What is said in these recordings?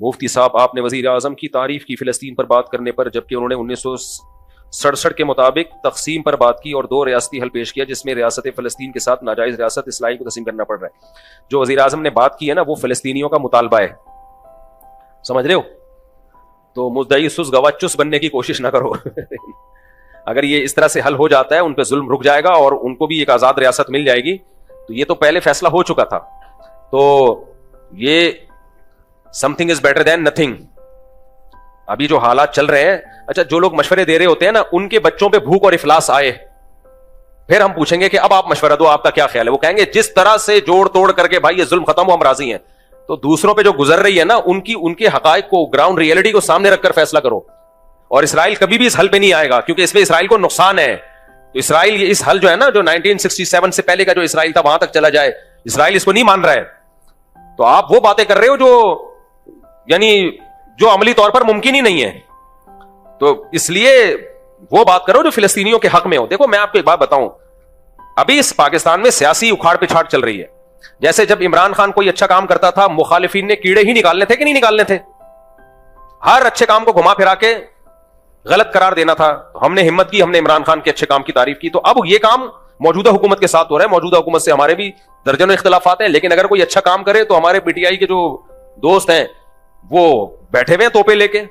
مفتی صاحب آپ نے وزیر اعظم کی تعریف کی فلسطین پر بات کرنے پر، جبکہ انہوں نے 1967 کے مطابق تقسیم پر بات کی اور 2 ریاستی حل پیش کیا جس میں ریاست فلسطین کے ساتھ ناجائز ریاست اسرائیل کو تسلیم کرنا پڑ رہا ہے۔ جو وزیر اعظم نے بات کی ہے نا وہ فلسطینیوں کا مطالبہ ہے، سمجھ رہے ہو؟ تو مدعی سس گواہ چس بننے کی کوشش نہ کرو اگر یہ اس طرح سے حل ہو جاتا ہے ان پہ ظلم رک جائے گا اور ان کو بھی ایک آزاد ریاست مل جائے گی، تو یہ تو پہلے فیصلہ ہو چکا تھا، تو یہ something is better than nothing۔ ابھی جو حالات چل رہے ہیں، اچھا جو لوگ مشورے دے رہے ہوتے ہیں نا ان کے بچوں پہ بھوک اور افلاس آئے، پھر ہم پوچھیں گے کہ اب آپ مشورہ دو، آپ کا کیا خیال ہے؟ وہ کہیں گے جس طرح سے جوڑ توڑ کر کے بھائی یہ ظلم ختم ہو ہم راضی ہیں۔ تو دوسروں پہ جو گزر رہی ہے نا ان کے حقائق کو، گراؤنڈ ریئلٹی کو سامنے رکھ کر فیصلہ کرو۔ اور اسرائیل کبھی بھی اس حل پہ نہیں آئے گا کیونکہ اس میں اسرائیل کو نقصان ہے۔ تو اسرائیل یہ اس حل جو ہے نا جو 1967 سے پہلے کا جو اسرائیل تھا وہاں تک چلا جائے، اسرائیل اس کو نہیں مان رہا ہے۔ تو آپ وہ باتیں کر رہے ہو جو یعنی جو عملی طور پر ممکن ہی نہیں ہے، تو اس لیے وہ بات کرو جو فلسطینیوں کے حق میں ہو۔ دیکھو میں آپ کو ایک بات بتاؤں، ابھی اس پاکستان میں سیاسی اکھاڑ پچھاڑ چل رہی ہے۔ جیسے جب عمران خان کوئی اچھا کام کرتا تھا مخالفین نے کیڑے ہی نکالنے تھے کہ نہیں نکالنے تھے؟ ہر اچھے کام کو گھما پھرا کے غلط قرار دینا تھا۔ ہم نے ہمت کی، ہم نے عمران خان کے اچھے کام کی تعریف کی۔ تو اب یہ کام موجودہ حکومت کے ساتھ ہو رہا ہے، موجودہ حکومت سے ہمارے بھی درجنوں اختلافات ہیں، لیکن اگر کوئی اچھا کام کرے تو ہمارے پی ٹی آئی کے جو دوست ہیں وہ بیٹھے ہوئے ہیں توپے لے کے۔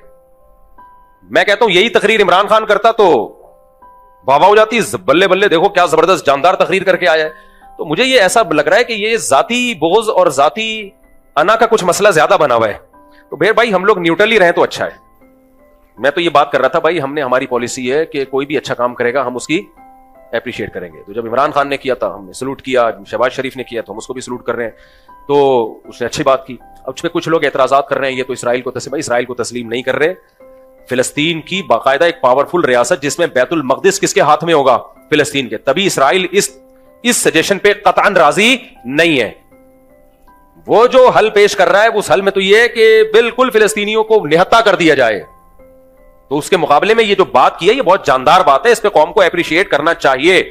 میں کہتا ہوں یہی تقریر عمران خان کرتا تو واہ واہ ہو جاتی، بلے بلے دیکھو کیا زبردست جاندار تقریر کر کے آیا ہے۔ تو مجھے یہ ایسا لگ رہا ہے کہ یہ ذاتی بغض اور ذاتی انا کا کچھ مسئلہ زیادہ بنا ہوا ہے۔ تو پھر بھائی ہم لوگ نیوٹرل ہی رہیں تو اچھا ہے۔ میں تو یہ بات کر رہا تھا بھائی ہماری پالیسی ہے کہ کوئی بھی اچھا کام کرے گا ہم اس کی اپریشیٹ کریں گے۔ تو جب عمران خان نے کیا تھا ہم نے سلوٹ کیا، شہباز شریف نے کیا تو ہم اس کو بھی سلوٹ کر رہے ہیں، تو اس نے اچھی بات کی۔ اب اس پہ کچھ لوگ اعتراضات کر رہے ہیں یہ تو اسرائیل کو تسلیم نہیں کر رہے۔ فلسطین کی باقاعدہ ایک پاورفل ریاست جس میں بیت المقدس کس کے ہاتھ میں ہوگا؟ فلسطین کے، تبھی اسرائیل اس سجیشن پہ قطعاً راضی نہیں ہے۔ وہ جو حل پیش کر رہا ہے اس حل میں تو یہ ہے کہ بالکل فلسطینیوں کو نہتا کر دیا جائے، تو اس کے مقابلے میں یہ جو بات کی ہے یہ بہت جاندار بات ہے، اس پہ قوم کو اپریشیٹ کرنا چاہیے۔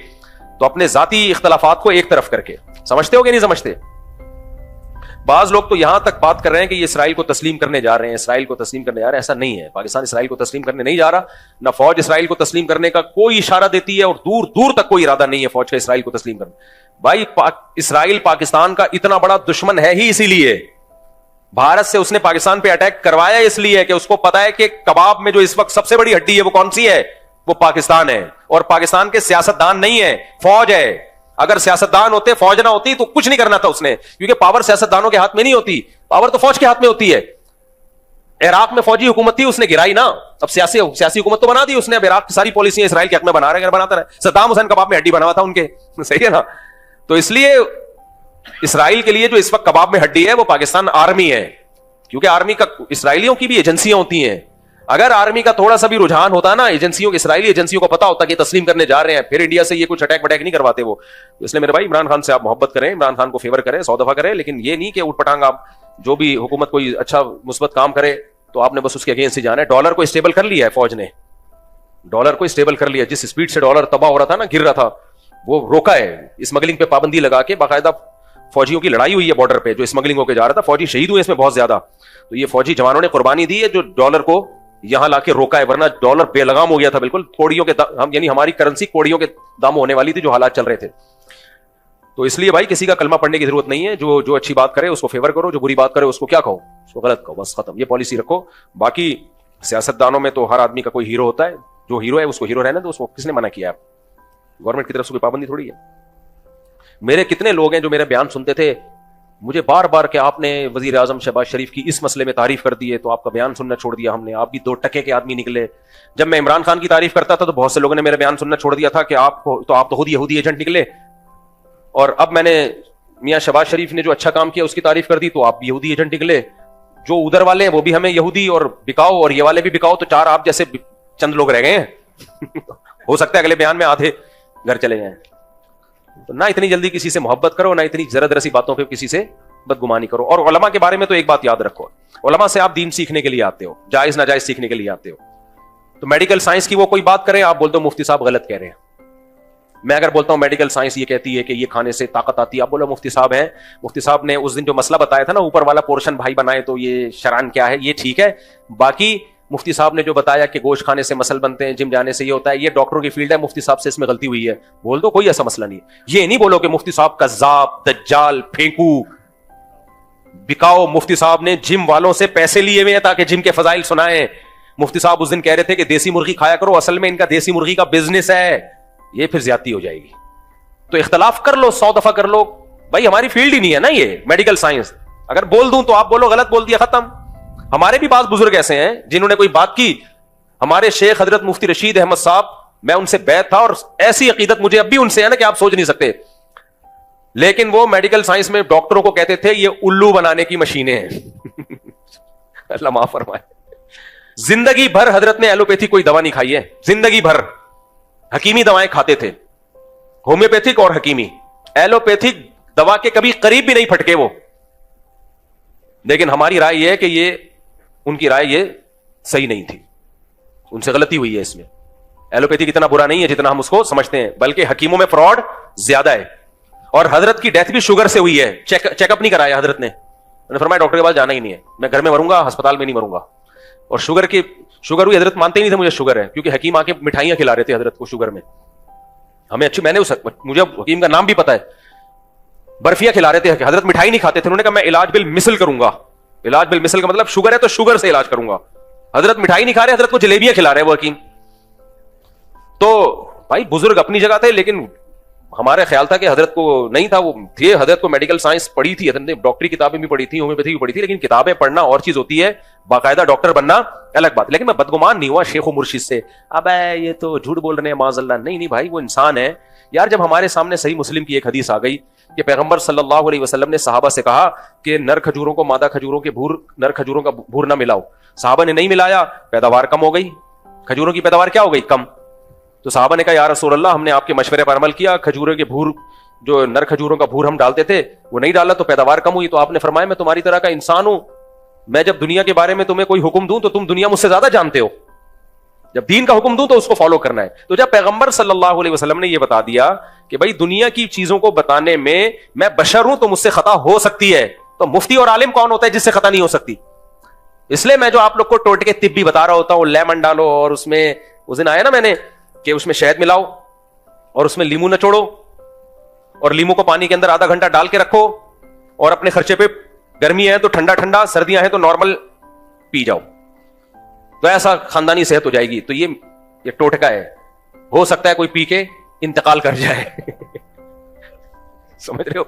تو اپنے ذاتی اختلافات کو ایک طرف کر کے، سمجھتے ہو کہ نہیں سمجھتے؟ بعض لوگ تو یہاں تک بات کر رہے ہیں کہ یہ اسرائیل کو تسلیم کرنے جا رہے ہیں، اسرائیل کو تسلیم کرنے جا رہے ہیں۔ ایسا نہیں ہے، پاکستان اسرائیل کو تسلیم کرنے نہیں جا رہا، نہ فوج اسرائیل کو تسلیم کرنے کا کوئی اشارہ دیتی ہے، اور دور دور تک کوئی ارادہ نہیں ہے فوج کا اسرائیل کو تسلیم کرنے۔ بھائی اسرائیل پاکستان کا اتنا بڑا دشمن ہے ہی اسی لیے، بھارت سے اس نے پاکستان پہ اٹیک کروایا اس لیے کہ اس کو پتا ہے کہ کباب میں جو اس وقت سب سے بڑی ہڈی ہے وہ کون سی ہے؟ وہ پاکستان ہے۔ اور پاکستان کے سیاستدان نہیں ہے، فوج ہے۔ اگر سیاستدان ہوتے، فوج نہ ہوتی تو کچھ نہیں کرنا تھا اس نے، کیونکہ پاور سیاستدانوں کے ہاتھ میں نہیں ہوتی، پاور تو فوج کے ہاتھ میں ہوتی ہے۔ عراق میں فوجی حکومت تھی، اس نے گرائی نا، اب سیاسی حکومت تو بنا دی اس نے، اب عراق کی ساری پالیسیاں اسرائیل کے حق میں بنا رہے ہیں، بناتا رہے۔ صدام حسین کباب میں ہڈی بنا ہوا تھا ان کے، صحیح ہے نا؟ تو اس لیے اسرائیل کے لیے جو اس وقت کباب میں ہڈی ہے وہ پاکستان آرمی ہے، کیونکہ آرمی کا اسرائیلیوں کی بھی ایجنسیاں ہوتی ہیں۔ اگر آرمی کا تھوڑا سا بھی رجحان ہوتا نا اسرائیلی ایجنسیوں کو پتا ہوتا کہ تسلیم کرنے جا رہے ہیں، پھر انڈیا سے یہ کچھ اٹیک وٹیک نہیں کرواتے وہ۔ اس لیے میرے بھائی عمران خان سے آپ محبت کریں، عمران خان کو فیور کریں، 100 دفعہ کریں، لیکن یہ نہیں کہ اٹھ پٹانگ آپ جو بھی حکومت کوئی اچھا مثبت کام کرے تو آپ نے بس اس کے اگینسٹ ہی جانا ہے۔ ڈالر کو اسٹیبل کر لیا ہے فوج نے، ڈالر کو اسٹیبل کر لیا، جس سپیڈ سے ڈالر تباہ ہو رہا تھا نا، گر رہا تھا، وہ روکا ہے۔ اسمگلنگ پہ پابندی لگا کے باقاعدہ فوجیوں کی لڑائی ہوئی ہے بارڈر پہ، جو اسمگلنگ ہو کے جا رہا تھا، فوجی شہید ہوئے اس میں بہت زیادہ۔ تو یہ فوجی جوانوں نے قربانی دی ہے جو ڈالر کو یہاں لا کے روکا ہے، ورنہ ڈالر بے لگام ہو گیا تھا بالکل، کوڑیوں کے یعنی ہماری کرنسی کوڑیوں کے دام ہونے والی تھی جو حالات چل رہے تھے۔ تو اس لیے بھائی کسی کا کلمہ پڑھنے کی ضرورت نہیں ہے، جو اچھی بات کرے اس کو فیور کرو، جو بری بات کرے اس کو کیا کہو؟ اس کو غلط کہو، بس ختم، یہ پالیسی رکھو۔ باقی سیاستدانوں میں تو ہر آدمی کا کوئی ہیرو ہوتا ہے، جو ہیرو ہے اس کو ہیرو رہنا دو، اس کو کس نے منع کیا ہے؟ گورنمنٹ کی طرف سے کوئی پابندی تھوڑی ہے۔ میرے کتنے لوگ ہیں جو میرے بیان سنتے تھے، مجھے بار بار کہ آپ نے وزیر اعظم شہباز شریف کی اس مسئلے میں تعریف کر دی ہے تو آپ کا بیان سننا چھوڑ دیا ہم نے، آپ بھی 2 ٹکے کے آدمی نکلے۔ جب میں عمران خان کی تعریف کرتا تھا تو بہت سے لوگوں نے میرا بیان سننا چھوڑ دیا تھا کہ آپ تو خود یہودی ایجنٹ نکلے، اور اب میں نے میاں شہباز شریف نے جو اچھا کام کیا اس کی تعریف کر دی تو آپ بھی یہودی ایجنٹ نکلے۔ جو ادھر والے ہیں وہ بھی ہمیں یہودی اور بکاؤ، اور یہ والے بھی بکاؤ، تو 4 آپ جیسے چند لوگ رہ گئے ہیں ہو سکتا ہے اگلے بیان میں آدھے گھر چلے جائیں۔ تو نہ اتنی جلدی کسی سے محبت کرو، نہ اتنی ذرا ذرا سی باتوں پہ کسی سے بدگمانی کرو۔ اور علماء کے بارے میں تو ایک بات یاد رکھو، علماء سے آپ دین سیکھنے کے لیے آتے ہو، جائز ناجائز سیکھنے کے لیے آتے ہو۔ تو میڈیکل سائنس کی وہ کوئی بات کریں، آپ بول دو مفتی صاحب غلط کہہ رہے ہیں، میں اگر بولتا ہوں میڈیکل سائنس یہ کہتی ہے کہ یہ کھانے سے طاقت آتی ہے, آپ بولو مفتی صاحب ہیں, مفتی صاحب نے اس دن جو مسئلہ بتایا تھا نا اوپر والا پورشن بھائی بنائے تو یہ شران کیا ہے, یہ ٹھیک ہے, باقی مفتی صاحب نے جو بتایا کہ گوشت کھانے سے مسل بنتے ہیں, جم جانے سے یہ ہوتا ہے, یہ ڈاکٹروں کی فیلڈ ہے, مفتی صاحب سے اس میں غلطی ہوئی ہے, بول دو, کوئی ایسا مسئلہ نہیں. یہ نہیں بولو کہ مفتی صاحب کذاب, دجال, پھینکو, بکاؤ. مفتی صاحب نے جم والوں سے پیسے لیے ہوئے ہیں تاکہ جم کے فضائل سنائیں. مفتی صاحب اس دن کہہ رہے تھے کہ دیسی مرغی کھایا کرو, اصل میں ان کا دیسی مرغی کا بزنس ہے, یہ پھر زیادتی ہو جائے گی. تو اختلاف کر لو, 100 دفعہ کر لو, بھائی ہماری فیلڈ ہی نہیں ہے نا یہ میڈیکل سائنس. اگر بول دوں تو آپ بولو غلط بول دیا, ختم. ہمارے بھی بعض بزرگ ایسے ہیں جنہوں نے کوئی بات کی, ہمارے شیخ حضرت مفتی رشید احمد صاحب, میں ان سے بیعت تھا اور ایسی عقیدت مجھے اب بھی ان سے ہے نا کہ آپ سوچ نہیں سکتے, لیکن وہ میڈیکل سائنس میں ڈاکٹروں کو کہتے تھے یہ الو بنانے کی مشینیں ہیں. اللہ معاف فرمائے. زندگی بھر حضرت نے ایلوپیتھی کوئی دوا نہیں کھائی ہے, زندگی بھر حکیمی دوائیں کھاتے تھے, ہومیوپیتھک اور حکیمی. ایلوپیتھک دوا کے کبھی قریب بھی نہیں پھٹکے وہ. لیکن ہماری رائے یہ ہے کہ یہ ان کی رائے یہ صحیح نہیں تھی, ان سے غلطی ہوئی ہے اس میں. ایلوپیتھک اتنا برا نہیں ہے جتنا ہم اس کو سمجھتے ہیں, بلکہ حکیموں میں فراڈ زیادہ ہے. اور حضرت کی ڈیتھ بھی شوگر سے ہوئی ہے, چیک اپ نہیں کرایا حضرت نے فرمایا ڈاکٹر کے پاس جانا ہی نہیں ہے, میں گھر میں مروں گا, ہسپتال میں نہیں مروں گا. اور شوگر ہوئی, حضرت مانتے ہی نہیں تھے مجھے شوگر ہے, کیونکہ حکیم آ کے مٹھائیاں کھلا رہے تھے حضرت کو شوگر میں. ہمیں اچھی, میں نے مجھے حکیم کا نام بھی پتا ہے, برفیاں کھلا رہے تھے حضرت, مٹھائی نہیں کھاتے تھے. انہوں نے کہا میں علاج بالمثل کروں گا. علاج بالمثل کا مطلب شوگر ہے تو شوگر سے علاج کروں گا. حضرت مٹھائی نہیں کھا رہے, حضرت کو جلیبیاں کھلا رہے وہ حکیم. تو بھائی بزرگ اپنی جگہ تھے, لیکن ہمارا خیال تھا کہ حضرت کو نہیں تھا, وہ تھے, حضرت کو میڈیکل سائنس پڑھی تھی, حضرت نے ڈاکٹری کتابیں بھی پڑھی تھی, ہومیوپیتھی بھی پڑھی تھی, لیکن کتابیں پڑھنا اور چیز ہوتی ہے, باقاعدہ ڈاکٹر بننا الگ بات. لیکن میں بدگمان نہیں ہوا شیخ و مرشد سے, اب یہ تو جھوٹ بول رہے ہیں معاذ اللہ. نہیں بھائی, وہ انسان ہے یار. جب ہمارے سامنے صحیح مسلم کی ایک حدیث آ گئی کہ پیغمبر صلی اللہ علیہ وسلم نے صحابہ سے کہا کہ نر کھجوروں کو مادہ کھجوروں کے نر کھجوروں کا بھور نہ ملاؤ. صحابہ نے نہیں ملایا, پیداوار کم ہو گئی, کھجوروں کی پیداوار کیا ہو گئی, کم. تو صحابہ نے کہا یا رسول اللہ, ہم نے آپ کے مشورے پر عمل کیا, کھجوروں کے بھور, جو نر کھجوروں کا بھور ہم ڈالتے تھے وہ نہیں ڈالا تو پیداوار کم ہوئی. تو آپ نے فرمایا میں تمہاری طرح کا انسان ہوں, میں جب دنیا کے بارے میں تمہیں کوئی حکم دوں تو تم دنیا مجھ سے زیادہ جانتے ہو, جب دین کا حکم دوں تو اس کو فالو کرنا ہے. تو جب پیغمبر صلی اللہ علیہ وسلم نے یہ بتا دیا کہ بھائی دنیا کی چیزوں کو بتانے میں بشر ہوں تو مجھ سے خطا ہو سکتی ہے, تو مفتی اور عالم کون ہوتا ہے جس سے خطا نہیں ہو سکتی؟ اس لیے میں جو آپ لوگ کو ٹوٹکے طب بھی بتا رہا ہوتا ہوں, لیمن ڈالو اور اس میں, اس دن آیا نا میں نے کہ اس میں شہد ملاؤ اور اس میں لیمو نچوڑو اور لیمو کو پانی کے اندر آدھا گھنٹہ ڈال کے رکھو, اور اپنے خرچے پہ, گرمی ہے تو ٹھنڈا ٹھنڈا, سردیاں ہیں تو نارمل پی جاؤ, تو ایسا خاندانی صحت ہو جائے گی. تو یہ ٹوٹکا ہے, ہو سکتا ہے کوئی پی کے انتقال کر جائے. سمجھ رہے ہو,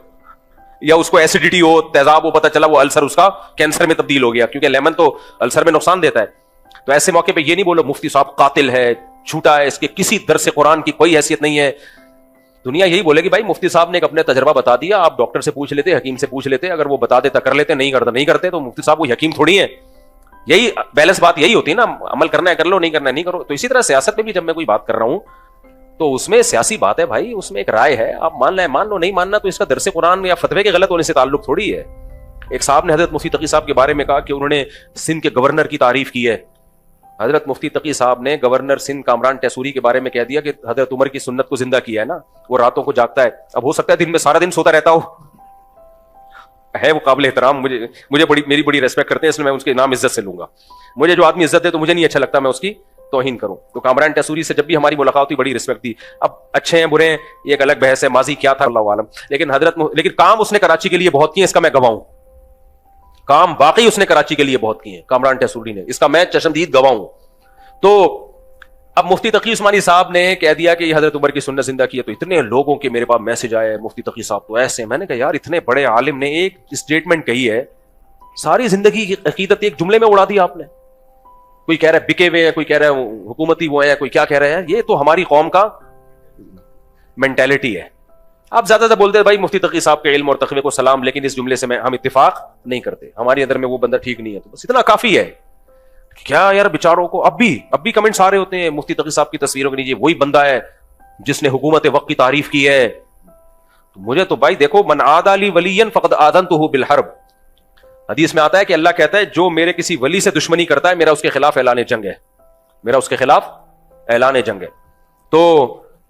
یا اس کو ایسیڈیٹی ہو, تیزاب ہو, پتہ چلا وہ السر اس کا کینسر میں تبدیل ہو گیا, کیونکہ لیمن تو السر میں نقصان دیتا ہے. تو ایسے موقع پہ یہ نہیں بولو مفتی صاحب قاتل ہے, جھوٹا ہے, اس کے کسی درس قرآن کی کوئی حیثیت نہیں ہے. دنیا یہی بولے گی بھائی مفتی صاحب نے ایک اپنے تجربہ بتا دیا, آپ ڈاکٹر سے پوچھ لیتے, حکیم سے پوچھ لیتے, اگر وہ بتا دیتا کر لیتے, نہیں کرتا نہیں کرتے, تو مفتی صاحب وہ حکیم تھوڑی ہے. یہی بیلنس بات یہی ہوتی ہے نا, عمل کرنا ہے کر لو, نہیں کرنا ہے نہیں کرو. تو اسی طرح سیاست میں بھی جب میں کوئی بات کر رہا ہوں تو اس میں سیاسی بات ہے بھائی, اس میں ایک رائے ہے, آپ مان لیں مان لو, نہیں ماننا تو اس کا درس قرآن یا فتوے کے غلط ہونے سے تعلق تھوڑی ہے. ایک صاحب نے حضرت مفتی تقی صاحب کے بارے میں کہا کہ انہوں نے سندھ کے گورنر کی تعریف کی ہے. حضرت مفتی تقی صاحب نے گورنر سندھ کامران ٹیسوری کے بارے میں کہہ دیا کہ حضرت عمر کی سنت کو زندہ کیا ہے نا, وہ راتوں کو جاگتا ہے. اب ہو سکتا ہے دن میں سارا دن سوتا رہتا ہو, ہے وہ قابل احترام, مجھے میری بڑی ریسپیکٹ کرتے ہیں, اس لیے میں اس کے نام عزت سے لوں گا. مجھے جو آدمی عزت دے تو مجھے نہیں اچھا لگتا میں اس کی توہین کروں. تو کامران ٹیسوری سے جب بھی ہماری ملاقات ہوئی بڑی رسپیکٹ دی. اب اچھے ہیں برے ہیں یہ ایک الگ بحث ہے, ماضی کیا تھا اللہ عالم, لیکن کام اس نے کراچی کے لیے بہت کیے, اس کا میں گواہ ہوں. کام واقعی اس نے کراچی کے لیے بہت کیے کامران ٹیسوری نے, اس کا میں چشمدید گواہ ہوں. تو اب مفتی تقی عثمانی صاحب نے کہہ دیا کہ یہ حضرت عمر کی سنت زندہ کی ہے, تو اتنے لوگوں کے میرے پاس میسج آئے, مفتی تقی صاحب تو ایسے. میں نے کہا یار اتنے بڑے عالم نے ایک اسٹیٹمنٹ کہی ہے, ساری زندگی کی عقیدت ایک جملے میں اڑا دیا آپ نے. کوئی کہہ رہا ہے بکے ہوئے ہیں, کوئی کہہ رہا ہے حکومتی وہ ہیں, کوئی کیا کہہ رہے ہیں. یہ تو ہماری قوم کا مینٹیلٹی ہے. آپ زیادہ سے بولتے ہیں بھائی مفتی تقی صاحب کے علم اور تقوی کو سلام, لیکن اس جملے سے ہم اتفاق نہیں کرتے, ہمارے اندر میں وہ بندہ ٹھیک نہیں ہے. تو بس اتنا کافی ہے. کیا یار بیچاروں کو اب بھی کمنٹس آ رہے ہوتے ہیں مفتی تقی صاحب کی تصویروں کے نیچے وہی بندہ ہے جس نے حکومت وقت کی تعریف کی ہے. تو مجھے تو بھائی دیکھو, من عادى لي وليا فقد آذنته بالحرب. حدیث میں آتا ہے کہ اللہ کہتا ہے جو میرے کسی ولی سے دشمنی کرتا ہے میرا اس کے خلاف اعلان جنگ ہے, میرا اس کے خلاف اعلان جنگ ہے. تو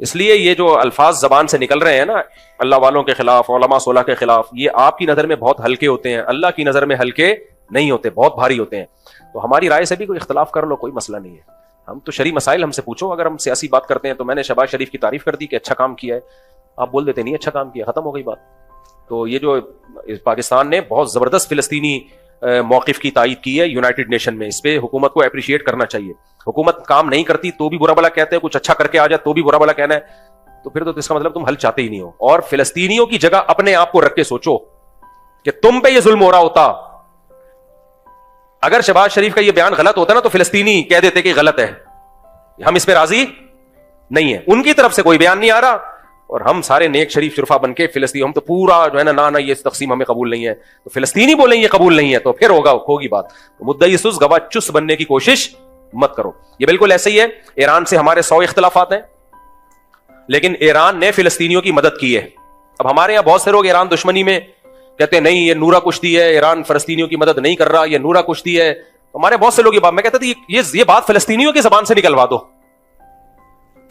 اس لیے یہ جو الفاظ زبان سے نکل رہے ہیں نا اللہ والوں کے خلاف، علماء صلح کے خلاف، یہ آپ کی نظر میں بہت ہلکے ہوتے ہیں، اللہ کی نظر میں ہلکے نہیں ہوتے، بہت بھاری ہوتے ہیں. تو ہماری رائے سے بھی کوئی اختلاف کر لو، کوئی مسئلہ نہیں ہے. ہم تو شرعی مسائل ہم سے پوچھو. اگر ہم سیاسی بات کرتے ہیں تو میں نے شہباز شریف کی تعریف کر دی کہ اچھا کام کیا ہے، آپ بول دیتے نہیں اچھا کام کیا، ختم ہو گئی بات. تو یہ جو پاکستان نے بہت زبردست فلسطینی موقف کی تائید کی ہے یونائٹڈ نیشن میں، اس پہ حکومت کو اپریشیٹ کرنا چاہیے. حکومت کام نہیں کرتی تو بھی برا بلا کہتے ہیں، کچھ اچھا کر کے آ جائے تو بھی برا بلا کہنا ہے، تو پھر تو اس کا مطلب تم حل چاہتے ہی نہیں ہو. اور فلسطینیوں کی جگہ اپنے آپ کو رکھ کے سوچو کہ تم پہ یہ ظلم ہو رہا ہوتا. اگر شہباز شریف کا یہ بیان غلط ہوتا نا تو فلسطینی کہہ دیتے کہ غلط ہے، ہم اس پہ راضی نہیں ہے. ان کی طرف سے کوئی بیان نہیں آ رہا اور ہم سارے نیک شریف شرفا بن کے فلسطین، ہم تو پورا جو ہے نا یہ تقسیم ہمیں قبول نہیں ہے، تو فلسطینی بولیں یہ قبول نہیں ہے تو پھر ہوگی بات. مدعی سست گواہ چس بننے کی کوشش مت کرو. یہ بالکل ایسے ہی ہے، ایران سے ہمارے 100 اختلافات ہیں لیکن ایران نے فلسطینیوں کی مدد کی ہے. اب ہمارے یہاں بہت سے لوگ ایران دشمنی میں کہتے ہیں نہیں یہ نورا کشتی ہے، ایران فلسطینیوں کی مدد نہیں کر رہا، یہ نورا کشتی ہے. ہمارے بہت سے لوگ یہ بات، میں کہتا تھا یہ بات فلسطینیوں کی زبان سے نکلوا دو.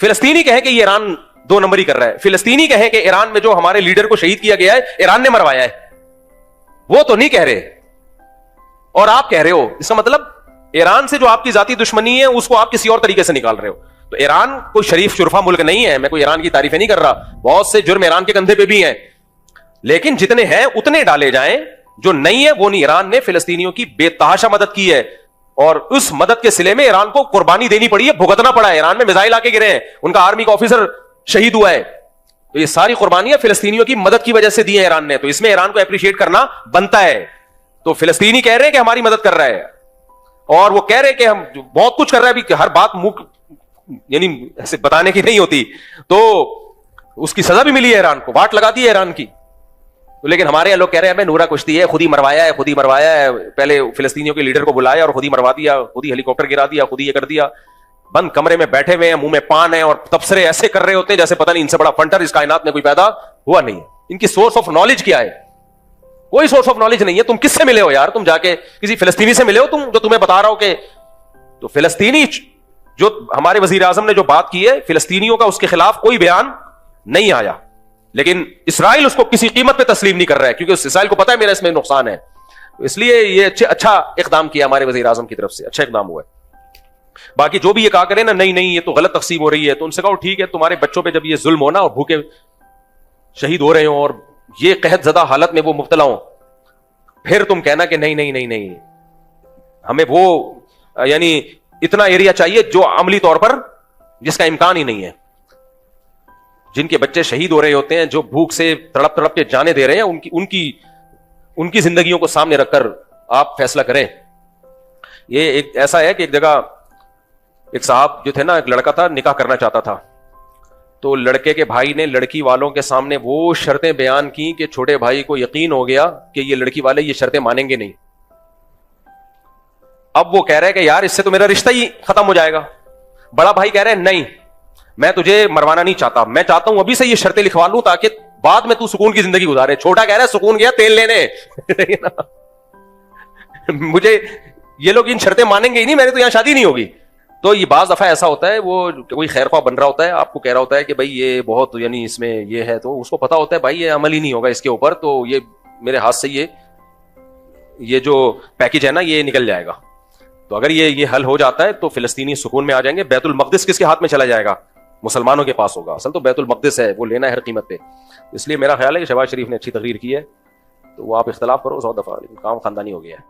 فلسطینی کہے کہ یہ ایران 2 نمبری کر رہا ہے، فلسطینی کہے کہ ایران میں جو ہمارے لیڈر کو شہید کیا گیا ہے ایران نے مروایا ہے، وہ تو نہیں کہہ رہے اور آپ کہہ رہے ہو. اس کا مطلب ایران سے جو آپ کی ذاتی دشمنی ہے اس کو آپ کسی اور طریقے سے نکال رہے ہو. تو ایران کوئی شریف شرفا ملک نہیں ہے، میں کوئی ایران کی تعریفیں نہیں کر رہا، بہت سے جرم ایران کے کندھے پہ بھی ہیں لیکن جتنے ہیں اتنے ڈالے جائیں، جو نہیں ہے وہ نہیں. ایران نے فلسطینیوں کی بے تحاشا مدد کی ہے اور اس مدد کے صلے میں ایران کو قربانی دینی پڑی ہے، بھگتنا پڑا ہے. ایران میں میزائل آ کے گرے ہیں، ان کا آرمی کا آفیسر شہید ہوا ہے، تو یہ ساری قربانیاں فلسطینیوں کی مدد کی وجہ سے دی ہیں ایران نے، تو اس میں ایران کو اپریشیٹ کرنا بنتا ہے. تو فلسطینی کہہ رہے ہیں کہ ہماری مدد کر رہا ہے اور وہ کہہ رہے ہیں کہ ہم بہت کچھ کر رہا ہے بھی، ہر بات منہ یعنی ایسے بتانے کی نہیں ہوتی، تو اس کی سزا بھی ملی ہے ایران کو، واٹ لگا دی ہے ایران کی. لیکن ہمارے یہاں لوگ کہہ رہے ہیں ہمیں نورا کشتی ہے، خود ہی مروایا ہے، خود ہی مروایا ہے، پہلے فلسطینیوں کے لیڈر کو بلایا اور خود ہی مروا دیا، خود ہی ہیلی کاپٹر گرا دیا، خود ہی یہ کر دیا. بند کمرے میں بیٹھے ہوئے ہیں، منہ میں پان ہے اور تبصرے ایسے کر رہے ہوتے ہیں جیسے پتہ نہیں ان سے بڑا فنٹر اس کائنات میں کوئی پیدا ہوا نہیں ہے. ان کی سورس آف نالج کیا ہے؟ کوئی سورس آف نالج نہیں ہے. تم کس سے ملے ہو یار؟ تم جا کے کسی فلسطینی سے ملے ہو تم جو تمہیں بتا رہا ہو کہ تو فلسطینی جو ہمارے وزیر اعظم نے جو بات کی ہے فلسطینیوں کا، اس کے خلاف کوئی بیان نہیں آیا، لیکن اسرائیل اس کو کسی قیمت پہ تسلیم نہیں کر رہا ہے کیونکہ اسرائیل کو پتا ہے میرا اس میں نقصان ہے. اس لیے یہ اچھا اقدام کیا ہمارے وزیر اعظم کی طرف سے، اچھا اقدام ہوا ہے. باقی جو بھی یہ کہا کرے نا نہیں یہ تو غلط تقسیم ہو رہی ہے، تو ان سے کہو ٹھیک ہے تمہارے بچوں پہ جب یہ ظلم ہونا اور بھوکے شہید ہو رہے ہوں اور یہ قحط زدہ حالت میں وہ مبتلا ہوں، پھر تم کہنا کہ نہیں ہمیں وہ یعنی اتنا ایریا چاہیے جو عملی طور پر جس کا امکان ہی نہیں ہے. جن کے بچے شہید ہو رہے ہوتے ہیں، جو بھوک سے تڑپ تڑپ کے جانے دے رہے ہیں، ان کی زندگیوں کو سامنے رکھ کر آپ فیصلہ کریں. یہ ایک ایسا ہے کہ ایک جگہ ایک صاحب جو تھے نا، ایک لڑکا تھا نکاح کرنا چاہتا تھا، تو لڑکے کے بھائی نے لڑکی والوں کے سامنے وہ شرطیں بیان کی کہ چھوٹے بھائی کو یقین ہو گیا کہ یہ لڑکی والے یہ شرطیں مانیں گے نہیں. اب وہ کہہ رہے کہ یار اس سے تو میرا رشتہ ہی ختم ہو جائے گا. بڑا بھائی کہہ رہے نہیں میں تجھے مروانا نہیں چاہتا، میں چاہتا ہوں ابھی سے یہ شرطیں لکھوا لوں تاکہ بعد میں تو سکون کی زندگی گزارے. چھوٹا کہہ رہا ہے سکون گیا تیل لینے مجھے یہ لوگ ان شرطیں مانیں گے ہی نہیں، میرے تو یہاں شادی نہیں ہوگی. تو یہ بعض دفعہ ایسا ہوتا ہے، وہ کوئی خیر خواہ بن رہا ہوتا ہے، آپ کو کہہ رہا ہوتا ہے کہ بھائی یہ بہت یعنی اس میں یہ ہے، تو اس کو پتا ہوتا ہے بھائی یہ عمل ہی نہیں ہوگا اس کے اوپر، تو یہ میرے ہاتھ سے یہ جو پیکج ہے نا یہ نکل جائے گا. تو اگر یہ حل ہو جاتا ہے تو فلسطینی سکون میں آ جائیں گے. بیت المقدس کس کے ہاتھ میں چلا جائے گا؟ مسلمانوں کے پاس ہوگا. اصل تو بیت المقدس ہے، وہ لینا ہے ہر قیمت پہ. اس لیے میرا خیال ہے کہ شہباز شریف نے اچھی تقریر کی ہے، تو وہ آپ اختلاف کرو 100 دفعہ، لیکن کام خاندانی ہو گیا ہے.